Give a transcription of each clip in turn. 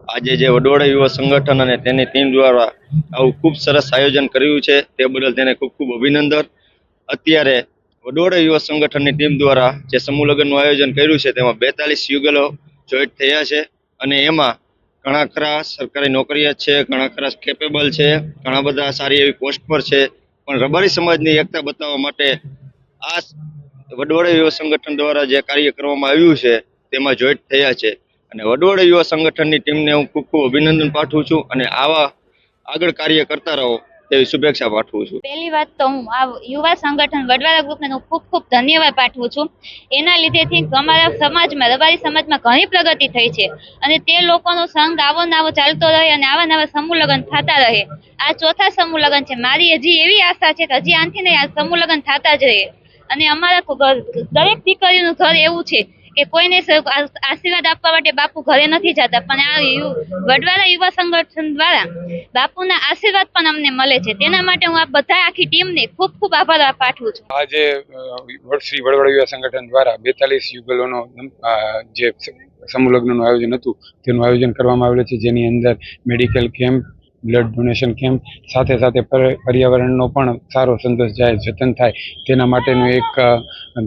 આજે જે વડોદરા યુવા સંગઠન અને તેની ટીમ દ્વારા આવું ખૂબ સરસ આયોજન કર્યું છે તે બદલ તેને ખૂબ ખૂબ અભિનંદન। અત્યારે વડોદરા યુવા સંગઠનની ટીમ દ્વારા જે સમૂહ લગ્નનું આયોજન કર્યું છે તેમાં 42 યુગલો જોઈન્ટ થયા છે અને એમાં ઘણા ખરા સરકારી નોકરિયાત છે, ઘણા ખરા કેપેબલ છે, ઘણા બધા સારી એવી પોસ્ટ પર છે, પણ રબારી સમાજની એકતા બતાવવા માટે આ વડોદરા યુવા સંગઠન દ્વારા જે કાર્ય કરવામાં આવ્યું છે તેમાં જોઈન્ટ થયા છે અને વડોદરા યુવા સંગઠનની ટીમને હું ખૂબ ખૂબ અભિનંદન પાઠવું છું અને આવા આગળ કાર્ય કરતા રહો તેવી શુભેચ્છા પાઠવું છું। પહેલી વાત તો હું આ યુવા સંગઠન વડવાળા ગ્રુપને હું ખૂબ ખૂબ ધન્યવાદ પાઠવું છું। એના લીધેથી અમારા સમાજમાં રબારી સમાજમાં ઘણી પ્રગતિ થઈ છે અને તે લોકોનો સંઘ આવો નાવો ચાલતો રહે અને આવા નવા સમૂહ લગ્ન થતા રહે। આ ચોથા સમૂહ લગ્ન છે। મારી હજી એવી આશા છે કે હજી આનથી નહીં આ સમૂહ લગ્ન થતા જ રહે અને અમારા દરેક દીકરીનું ઘર એવું છે કે કોઈને આશીર્વાદ આપવા માટે બાપુ ઘરે નથી જતા, પણ આ વડવાળા યુવા સંગઠન દ્વારા બાપુના આશીર્વાદ પણ અમને મળે છે। તેના માટે હું આ બધા આખી ટીમને ખૂબ ખૂબ આભાર પાઠવું છું। આજે શ્રી વડવાળા યુવા સંગઠન દ્વારા 42 યુગલોનો જે સમૂહ લગ્નનું આયોજન હતું તેનું આયોજન કરવામાં આવેલું છે, જેની અંદર medical camp, blood donation camp, સાથે સાથે પર્યાવરણનો પણ સારો સંદેશ જાય, જતન થાય તેના માટેનું એક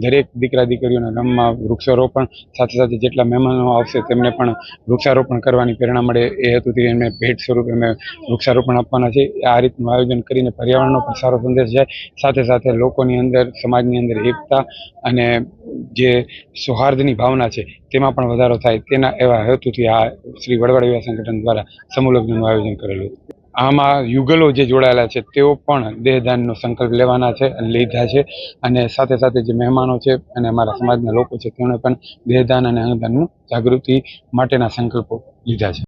દરેક દીકરા દીકરીઓના ગામમાં વૃક્ષારોપણ, સાથે સાથે જેટલા મહેમાનો આવશે તેમને પણ વૃક્ષારોપણ કરવાની પ્રેરણા મળે એ હેતુથી એમને ભેટ સ્વરૂપે અમે વૃક્ષારોપણ આપવાના છે। આ રીતનું આયોજન કરીને પર્યાવરણનો પણ સારો સંદેશ જાય, સાથે સાથે લોકોની અંદર, સમાજની અંદર એકતા અને જે સૌહાર્દની ભાવના છે તેમાં પણ વધારો થાય તેના એવા હેતુથી આ શ્રી વડવાળા યુવા સંગઠન દ્વારા સમૂહ લગ્નનું આયોજન કરેલું હતું। આમાં યુગલો જે જોડાયેલા છે તેઓ પણ દેહદાનનો સંકલ્પ લેવાના છે, લીધા છે અને સાથે સાથે જે મહેમાનો છે અને અમારા સમાજના લોકો છે તેમણે પણ દેહદાન અને અંગદાનનું જાગૃતિ માટેના સંકલ્પો લીધા છે।